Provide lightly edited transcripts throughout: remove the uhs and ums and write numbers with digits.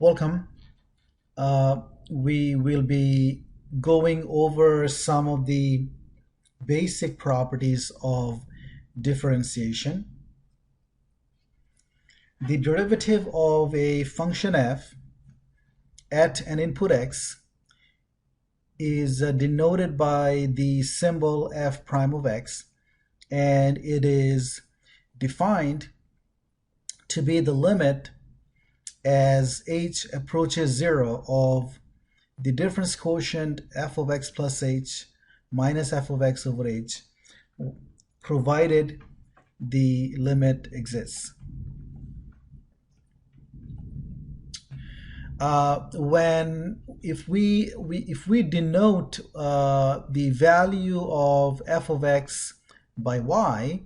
Welcome. We will be going over some of the basic properties of differentiation. The derivative of a function f at an input x is denoted by the symbol f prime of x, and it is defined to be the limit as h approaches 0 of the difference quotient f of x plus h minus f of x over h, provided the limit exists. If we denote the value of f of x by y,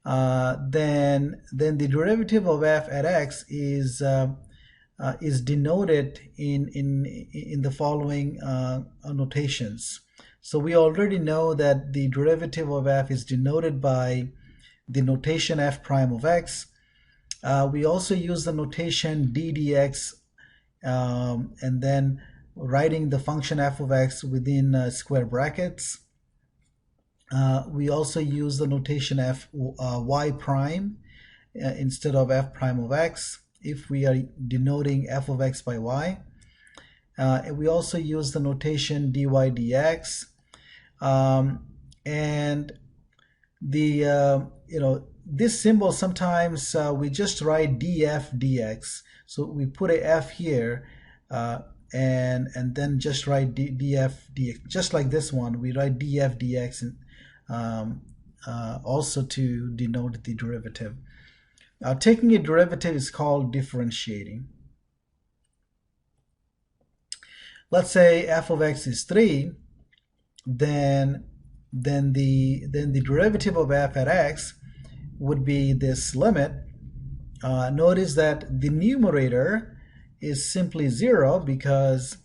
then the derivative of f at x is denoted in the following notations. So we already know that the derivative of f is denoted by the notation f prime of x. We also use the notation d dx, and then writing the function f of x within square brackets. We also use the notation f y prime instead of f prime of x if we are denoting f of x by y. We also use the notation dy dx, and the this symbol, sometimes we just write df dx. So we put a f here, and then just write df dx, just like this one. We write df dx also to denote the derivative. Taking a derivative is called differentiating. Let's say f of x is 3, then the derivative of f at x would be this limit. Notice that the numerator is simply 0 because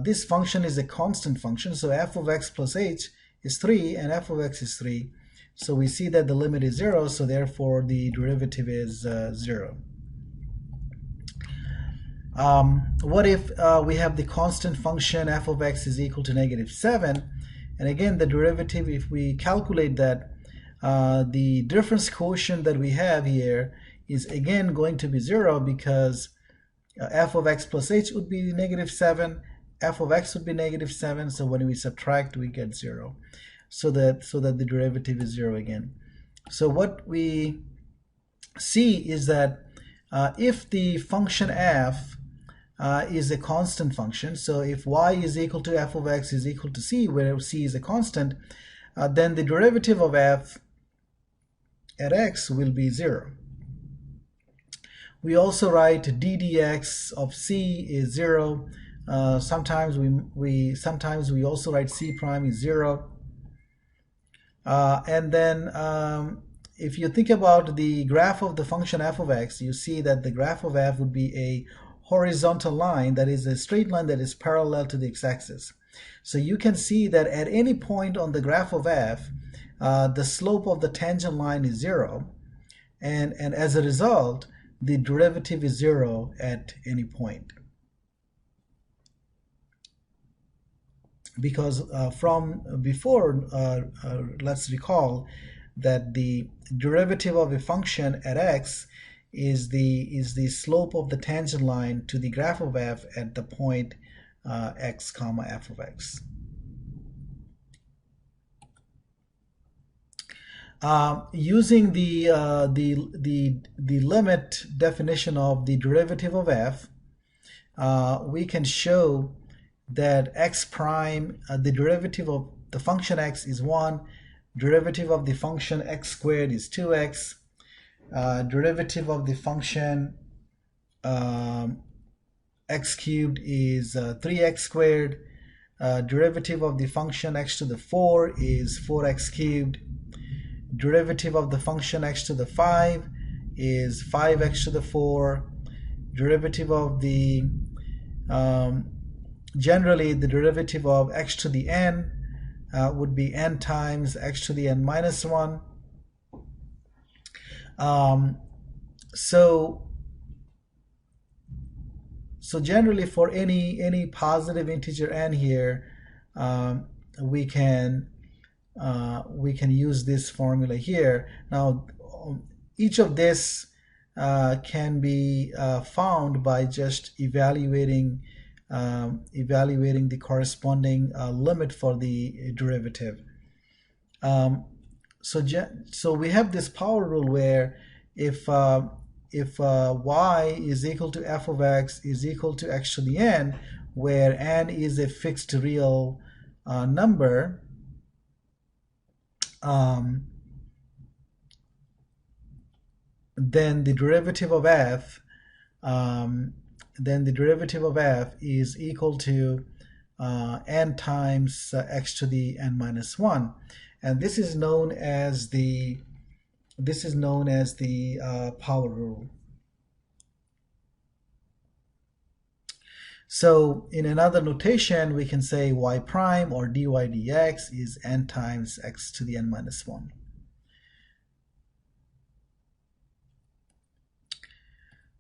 this function is a constant function. So f of x plus h is 3 and f of x is 3. So we see that the limit is 0, so therefore the derivative is 0. What if we have the constant function f of x is equal to -7, and again the derivative, if we calculate that, the difference quotient that we have here is again going to be 0 because f of x plus h would be -7, f of x would be -7, so when we subtract we get 0, so that the derivative is 0 again. So what we see is that if the function f is a constant function, so if y is equal to f of x is equal to c, where c is a constant, then the derivative of f at x will be 0. We also write d dx of c is 0. Sometimes we also write c prime is 0. And then if you think about the graph of the function f of x, you see that the graph of f would be a horizontal line, that is a straight line that is parallel to the x-axis. So you can see that at any point on the graph of f, the slope of the tangent line is 0, and as a result the derivative is 0 at any point. Because from before, let's recall that the derivative of a function at x is the slope of the tangent line to the graph of f at the point x comma f of x. Using the limit definition of the derivative of f, we can show that x prime, the derivative of the function x is 1, derivative of the function x squared is 2x, derivative of the function x cubed is 3x squared, derivative of the function x to the 4 is 4x cubed, derivative of the function x to the 5 is 5x to the 4, derivative of the generally the derivative of x to the n would be n times x to the n minus 1. So so generally for any positive integer n here, we can use this formula here. Now each of this can be found by just evaluating the corresponding limit for the derivative. So we have this power rule where if y is equal to f of x is equal to x to the n, where n is a fixed real number, then the derivative of f is equal to n times x to the n minus 1, and this is known as the power rule. So in another notation, we can say y prime or dy dx is n times x to the n minus 1.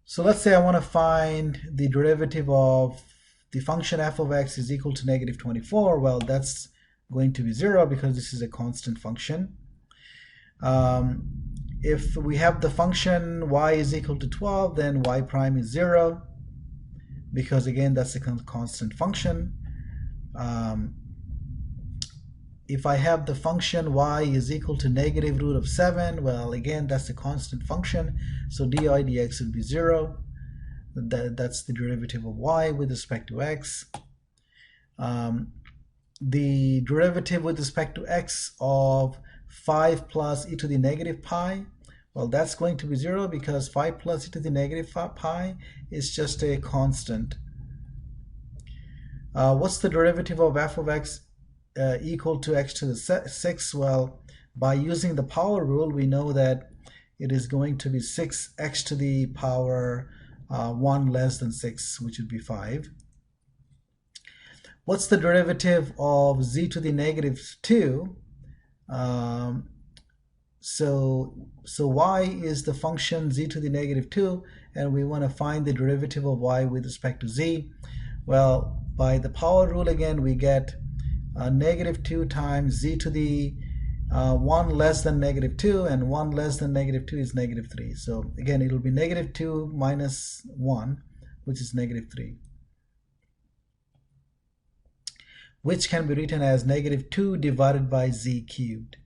So let's say I want to find the derivative of the function f of x is equal to negative 24. Well, that's going to be 0 because this is a constant function. If we have the function y is equal to 12, then y prime is 0 because again that's a constant function. If I have the function y is equal to negative root of 7, well, again that's a constant function, so dy dx would be 0. That's the derivative of y with respect to x. The derivative with respect to x of 5 plus e to the negative pi, well, that's going to be 0 because 5 plus e to the negative pi is just a constant. What's the derivative of f of x equal to x to the 6? Well, by using the power rule, we know that it is going to be 6x to the power 1 less than 6, which would be 5. What's the derivative of z to the negative 2? So y is the function z to the negative 2, and we want to find the derivative of y with respect to z. Well, by the power rule again, we get negative 2 times z to the 1 less than negative 2, and 1 less than negative 2 is negative 3. So again, it will be negative 2 minus 1, which is negative 3, which can be written as negative 2 divided by z cubed.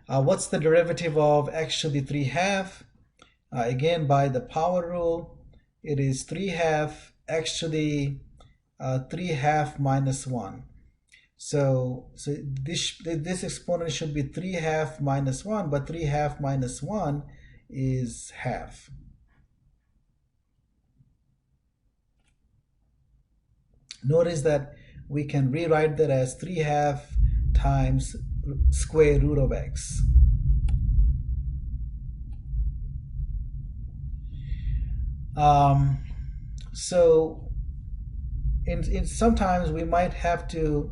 What's the derivative of x to the 3/2? Again, by the power rule, it is 3/2 x to the 3/2 minus 1. So this exponent should be 3/2 minus 1, but 3/2 minus 1 is half. Notice that we can rewrite that as 3/2 times square root of x. So in sometimes we might have to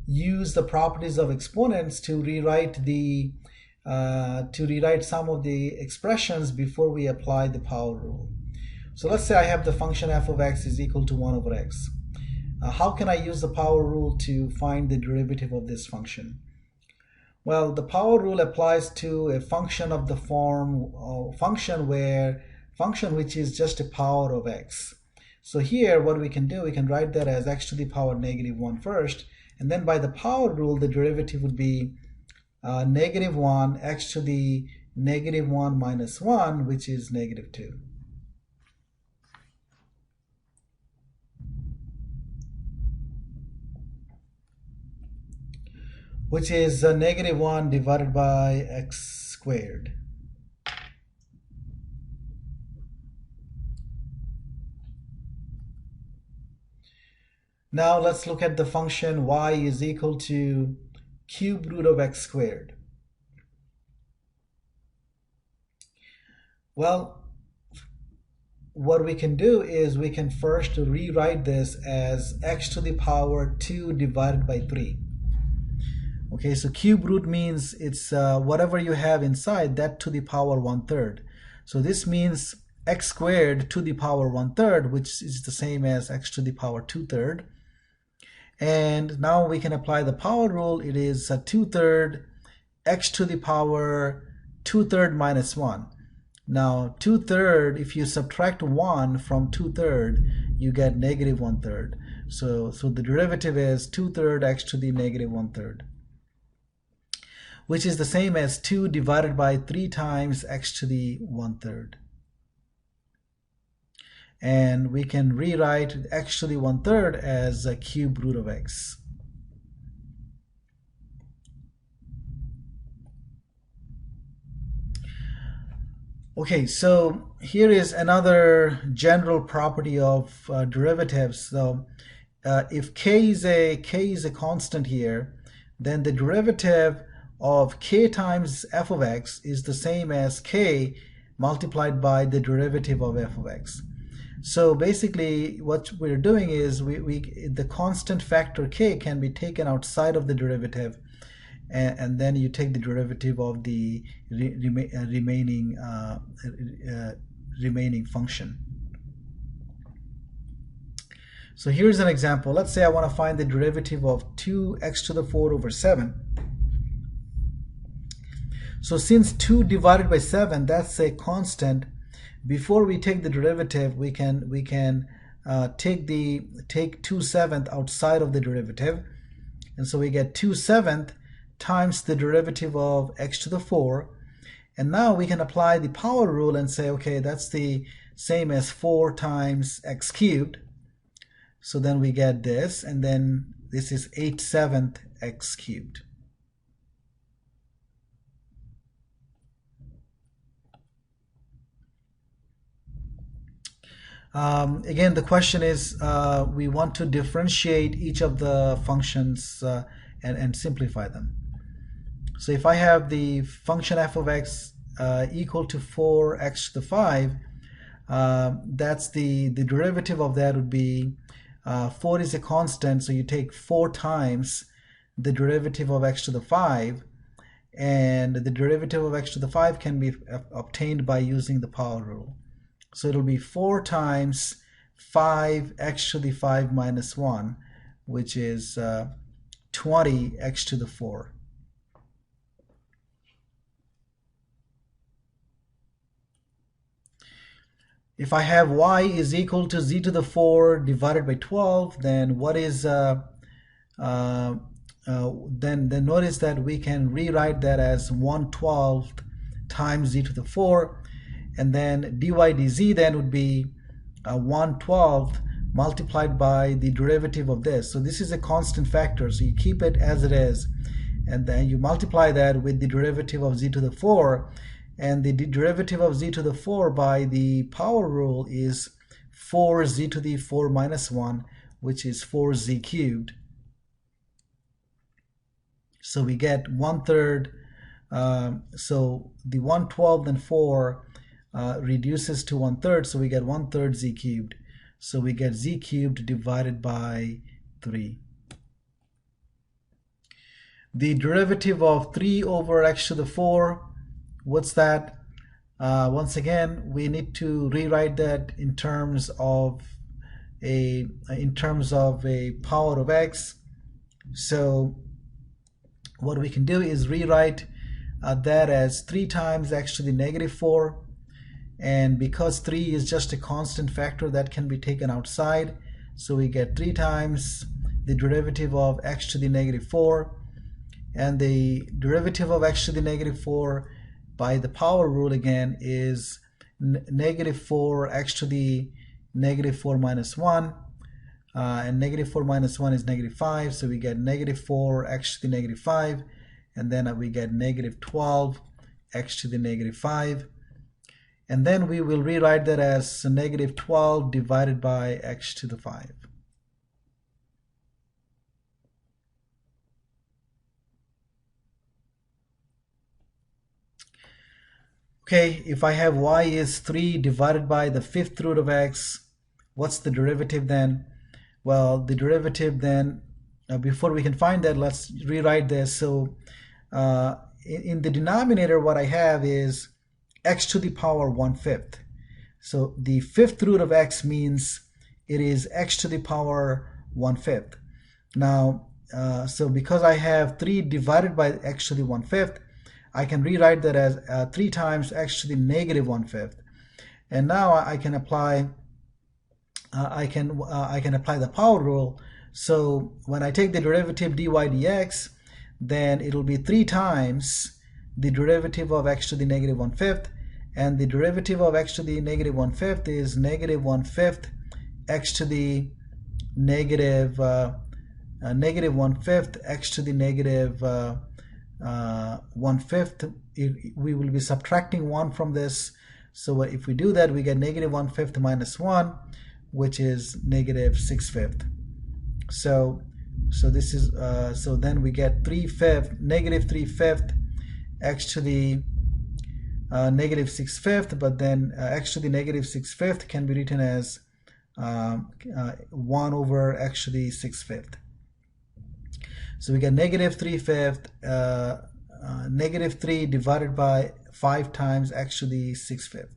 use the properties of exponents to rewrite some of the expressions before we apply the power rule. So let's say I have the function f of x is equal to 1 over x. How can I use the power rule to find the derivative of this function? Well, the power rule applies to a function of the form function which is just a power of x. So here what we can do, we can write that as x to the power negative 1 first, and then by the power rule the derivative would be negative 1 x to the negative 1 minus 1, which is negative 2. Which is negative 1 divided by x squared. Now let's look at the function y is equal to cube root of x squared. Well, what we can do is we can first rewrite this as x to the power 2 divided by 3. Okay, so cube root means it's whatever you have inside that to the power 1/3. So this means x squared to the power 1/3, which is the same as x to the power 2/3. And now we can apply the power rule. It is 2/3 x to the power 2/3 minus 1. Now 2/3, if you subtract 1 from 2/3, you get negative 1/3. So the derivative is 2/3 x to the negative 1/3, which is the same as 2 divided by 3 times x to the 1/3. And we can rewrite x to the 1/3 as a cube root of x. Okay, so here is another general property of derivatives. So if k is a constant here, then the derivative of k times f of x is the same as k multiplied by the derivative of f of x. So basically what we're doing is the constant factor k can be taken outside of the derivative, and then you take the derivative of the remaining function. So here's an example. Let's say I want to find the derivative of 2x to the 4 over 7. So since 2 divided by 7, that's a constant, before we take the derivative, we can take 2/7 outside of the derivative, and so we get 2/7 times the derivative of x to the 4. And now we can apply the power rule and say, okay, that's the same as 4 times x cubed. So then we get this, and then this is 8/7 x cubed. Again, the question is, we want to differentiate each of the functions and simplify them. So if I have the function f of x equal to 4x to the 5, that's the derivative of that would be 4 is a constant, so you take 4 times the derivative of x to the 5, and the derivative of x to the 5 can be obtained by using the power rule. So it'll be 4 times 5x to the 5 minus 1, which is 20x to the 4. If I have y is equal to z to the 4 divided by 12, then what is then notice that we can rewrite that as 1/12 times z to the 4, and then dy dz then would be 1/12 multiplied by the derivative of this. So this is a constant factor, so you keep it as it is, and then you multiply that with the derivative of z to the 4, and the derivative of z to the 4 by the power rule is 4z to the 4 minus 1, which is 4z cubed. So we get 1/3. So the 1/12 and 4 reduces to 1/3, so we get 1/3 z cubed. So we get z cubed divided by 3. The derivative of 3 over x to the 4, what's that? Once again, we need to rewrite that in terms of a power of x. So what we can do is rewrite that as 3 times x to the negative 4, and because 3 is just a constant factor, that can be taken outside, so we get 3 times the derivative of x to the negative 4, and the derivative of x to the negative 4 by the power rule again is negative 4 x to the negative 4 minus 1, and negative 4 minus 1 is negative 5, so we get negative 4 x to the negative 5, and then we get negative 12 x to the negative 5, and then we will rewrite that as negative 12 divided by x to the 5. Okay, if I have y is 3 divided by the 5th root of x, what's the derivative then? Well, the derivative then before we can find that, let's rewrite this. So in the denominator, what I have is x to the power 1/5. So the fifth root of x means it is x to the power 1/5. Now, so because I have 3 divided by x to the 1/5, I can rewrite that as 3 times x to the negative 1/5. And now I can apply I can apply the power rule. So when I take the derivative dy dx, then it will be 3 times the derivative of x to the negative 1/5, and the derivative of x to the negative 1/5 is negative 1/5 x to the negative 1/5 x to the negative 1/5. We will be subtracting 1 from this. So if we do that, we get negative 1/5 minus 1, which is negative 6/5. So this is so then we get negative 3/5 x to the negative 6/5, but then x to the negative 6/5 can be written as 1 over x to the 6/5. So we get negative 3/5, negative 3 divided by 5 times x to the 6/5.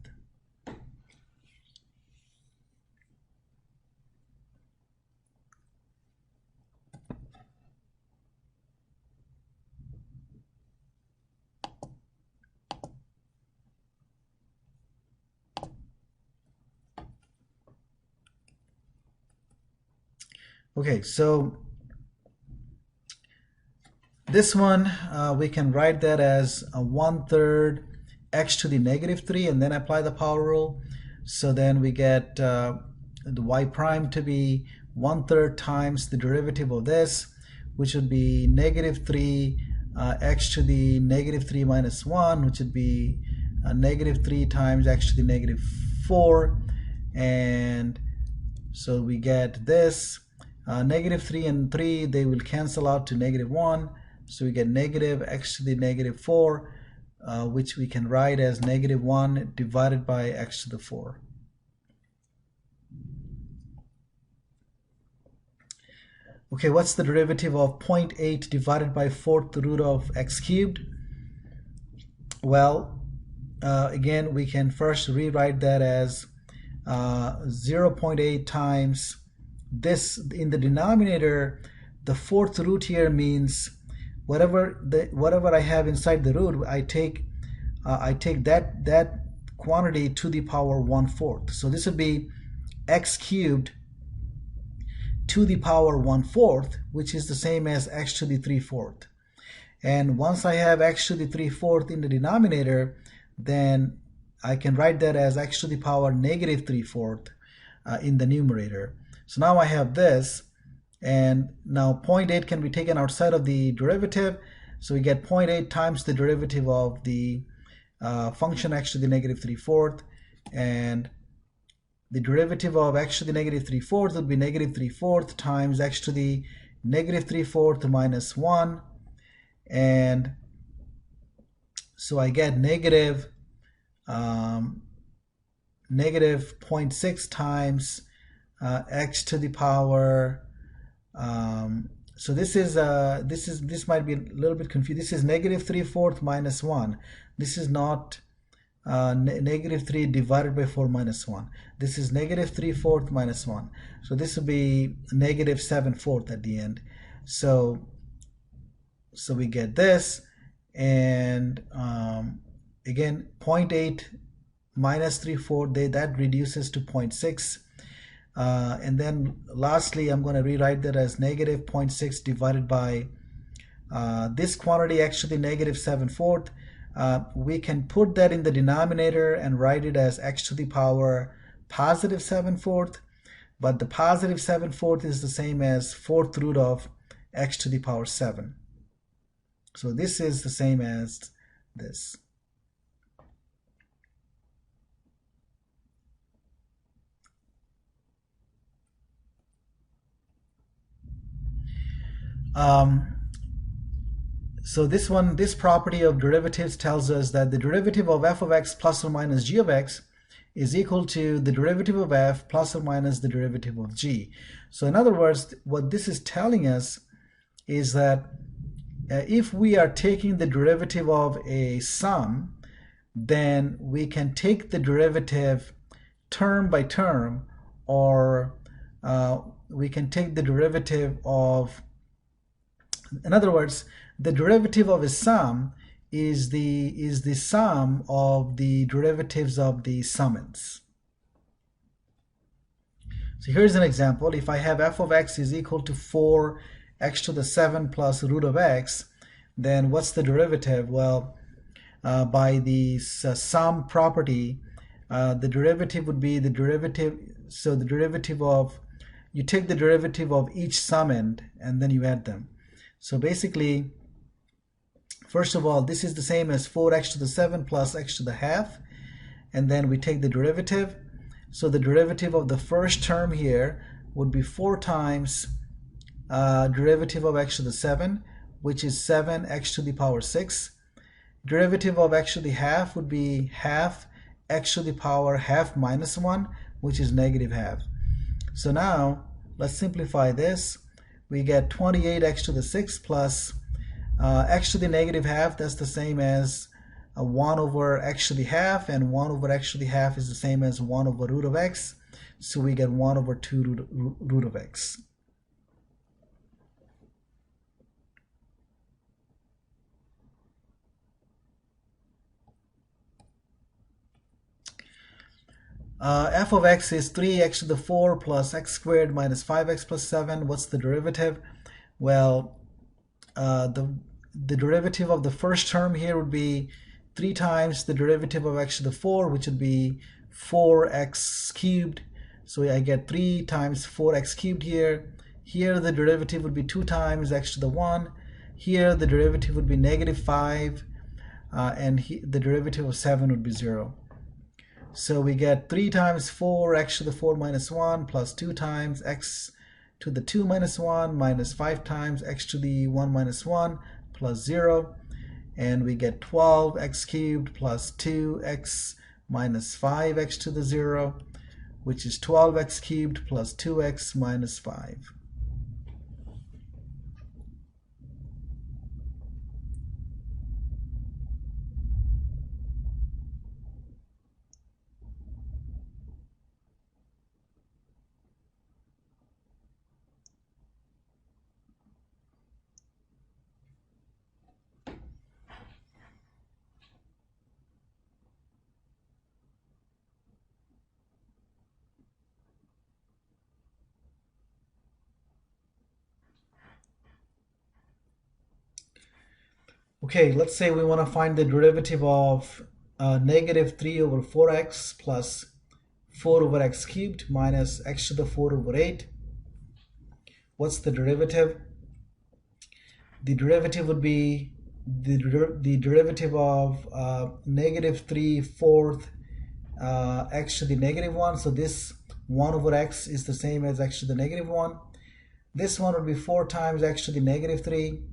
Okay, so this one we can write that as a 1/3 x to the negative 3 and then apply the power rule. So then we get the y prime to be 1/3 times the derivative of this, which would be negative 3 x to the negative 3 minus 1, which would be negative 3 times x to the negative 4. And so we get this. Negative 3 and 3, they will cancel out to negative 1. So we get negative x to the negative 4, which we can write as negative 1 divided by x to the 4. Okay, what's the derivative of 0.8 divided by 4th root of x cubed? Well, again, we can first rewrite that as 0.8 times this. In the denominator, the 4th root here means whatever I have inside the root, I take that quantity to the power 1/4. So this would be x cubed to the power 1/4, which is the same as x to the 3/4. And once I have x to the 3/4 in the denominator, then I can write that as x to the power negative 3/4 in the numerator. So now I have this, and now 0.8 can be taken outside of the derivative. So we get 0.8 times the derivative of the function x to the negative 3/4, and the derivative of x to the negative 3/4 would be negative 3/4 times x to the negative 3/4 minus 1. And so I get negative 0.6 times x to the power. So this might be a little bit confused. This is negative 3/4 minus 1. This is not negative 3 divided by 4 minus 1. This is negative 3/4 minus 1. So this will be negative 7/4 at the end. So we get this, and again 0.8 minus 3/4, that reduces to 0.6. And then lastly, I'm going to rewrite that as negative 0.6 divided by this quantity x to the negative 7/4. We can put that in the denominator and write it as x to the power positive 7/4, but the positive 7/4 is the same as 4th root of x to the power 7. So this is the same as this. So this property of derivatives tells us that the derivative of f of x plus or minus g of x is equal to the derivative of f plus or minus the derivative of g. So in other words, what this is telling us is that if we are taking the derivative of a sum, then we can take the derivative term by term, or we can take the derivative of, in other words, the derivative of a sum is the sum of the derivatives of the summings. So here's an example. If I have f of x is equal to 4x to the 7 plus root of x, then what's the derivative? Well, by the sum property, the derivative would be the derivative, so the derivative of, you take the derivative of each summand and then you add them. So basically, first of all, this is the same as 4x to the 7 plus x to the half, and then we take the derivative. So the derivative of the first term here would be 4 times derivative of x to the 7, which is 7x to the power 6. Derivative of x to the half would be half x to the power half minus 1, which is negative half. So now let's simplify this. We get 28x to the 6 plus x to the negative half. That's the same as 1 over x to the half, and 1 over x to the half is the same as 1 over root of x. So we get 1 over 2 root of x. F of x is 3x to the 4 plus x squared minus 5x plus 7. What's the derivative? Well, the derivative of the first term here would be 3 times the derivative of x to the 4, which would be 4x cubed. So I get 3 times 4x cubed here. Here the derivative would be 2 times x to the 1. Here the derivative would be negative 5, and the derivative of 7 would be 0. So we get 3 times 4 x to the 4 minus 1 plus 2 times x to the 2 minus 1 minus 5 times x to the 1 minus 1 plus 0. And we get 12x cubed plus 2x minus 5x to the 0, which is 12x cubed plus 2x minus 5. Okay, let's say we want to find the derivative of negative 3 over 4x plus 4 over x cubed minus x to the 4 over 8. What's the derivative? The derivative would be the derivative of negative 3/4 x to the negative 1. So this 1 over x is the same as x to the negative 1. This one would be 4 times x to the negative 3.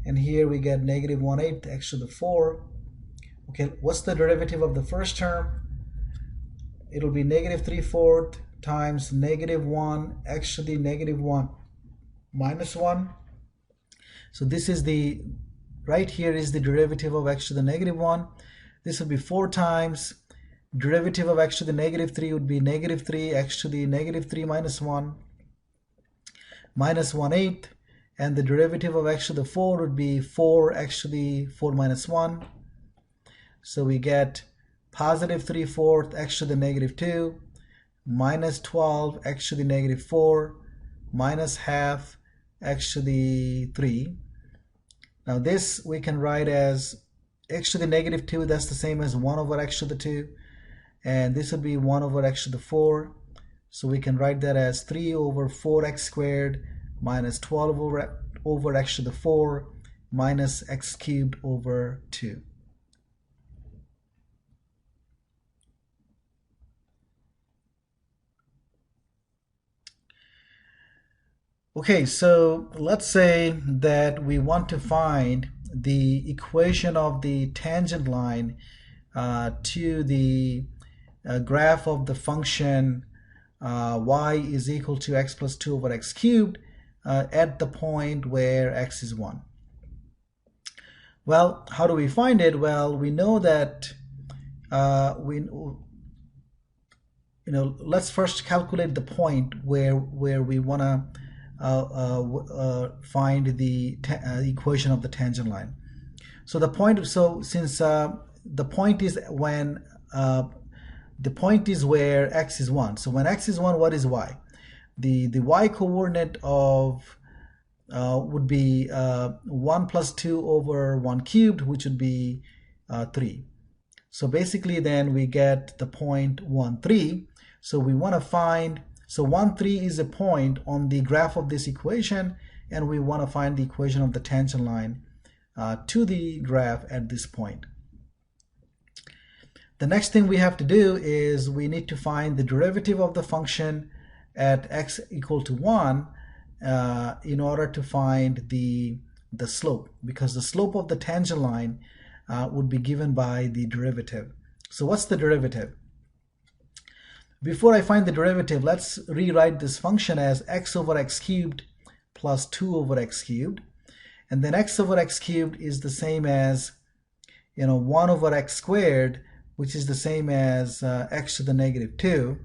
And here we get negative 1/8 x to the 4. Okay, what's the derivative of the first term? It'll be negative 3/4 times negative 1 x to the negative 1 minus 1. So this is the, right here is the derivative of x to the negative 1. This would be 4 times derivative of x to the negative 3 would be negative 3 x to the negative 3 minus 1 minus 1/8. And the derivative of x to the 4 would be 4x to the 4 minus 1. So we get positive 3/4 x to the negative 2 minus 12 x to the negative 4 minus half x to the 3. Now this we can write as x to the negative 2, that's the same as 1 over x to the 2. And this would be 1 over x to the 4. So we can write that as 3 over 4x squared minus 12 over x to the 4 minus x cubed over 2. Okay, so let's say that we want to find the equation of the tangent line to the graph of the function y is equal to x plus 2 over x cubed. at the point where x is 1. Well, how do we find it? Well, we know that let's first calculate the point where we want to find the equation of the tangent line. So the point, since the point is when the point is where x is 1. So when x is 1, what is y? The y coordinate of would be 1 plus 2 over 1 cubed, which would be 3. So basically then we get the point 1, 3. So we want to find, so 1, 3 is a point on the graph of this equation, and we want to find the equation of the tangent line to the graph at this point. The next thing we have to do is we need to find the derivative of the function at x equal to 1 in order to find the slope, because the slope of the tangent line would be given by the derivative. So what's the derivative? Before I find the derivative, let's rewrite this function as x over x cubed plus 2 over x cubed. And then x over x cubed is the same as 1 over x squared, which is the same as x to the negative 2.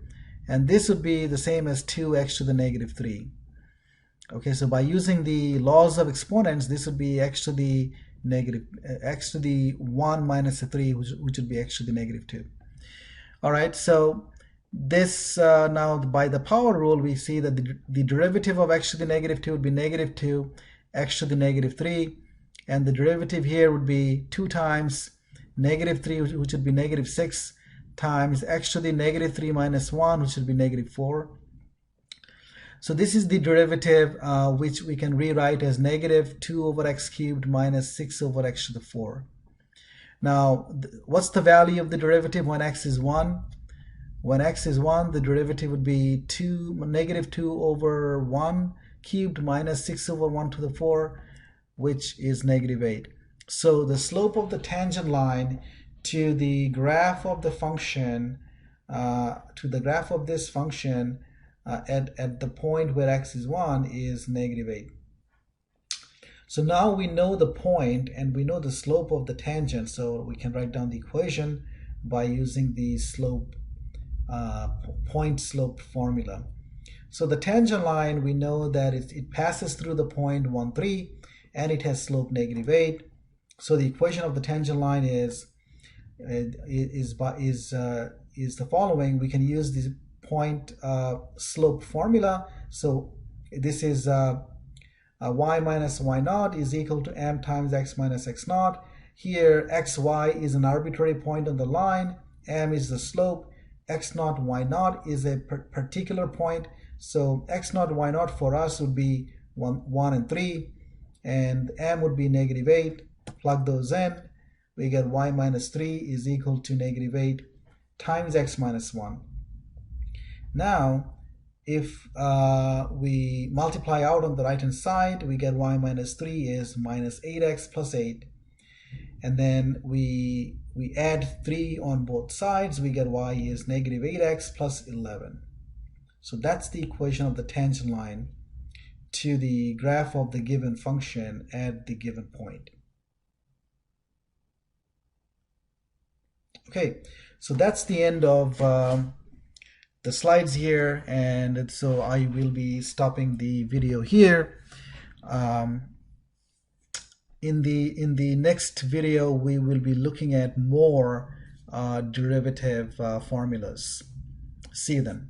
And this would be the same as 2x to the negative 3. Okay, so by using the laws of exponents, this would be x to the 1 minus the 3, which would be x to the negative 2. All right, so this now by the power rule, we see that the derivative of x to the negative 2 would be negative 2 x to the negative 3, and the derivative here would be 2 times negative 3, which would be negative 6, times x to the negative 3 minus 1, which would be negative 4. So this is the derivative which we can rewrite as negative 2 over x cubed minus 6 over x to the 4. Now, what's the value of the derivative when x is 1? When x is 1, the derivative would be negative 2 over 1 cubed minus 6 over 1 to the 4, which is negative 8. So the slope of the tangent line to the graph of the function, to the graph of this function at the point where x is 1 is negative 8. So now we know the point and we know the slope of the tangent, so we can write down the equation by using the slope point slope formula. So the tangent line, we know that it passes through the point 1, 3, and it has slope negative 8. So the equation of the tangent line is the following. We can use the point slope formula. So this is y minus y naught is equal to m times x minus x naught. Here xy is an arbitrary point on the line, m is the slope, x naught y naught is a particular point. So x naught y naught for us would be 1 and 3, and m would be negative 8. Plug those in, we get y minus 3 is equal to negative 8 times x minus 1. Now if we multiply out on the right hand side, we get y minus 3 is minus 8x plus 8, and then we add 3 on both sides, we get y is negative 8x plus 11. So that's the equation of the tangent line to the graph of the given function at the given point. Okay, so that's the end of the slides here, and so I will be stopping the video here. In the next video, we will be looking at more derivative formulas. See you then.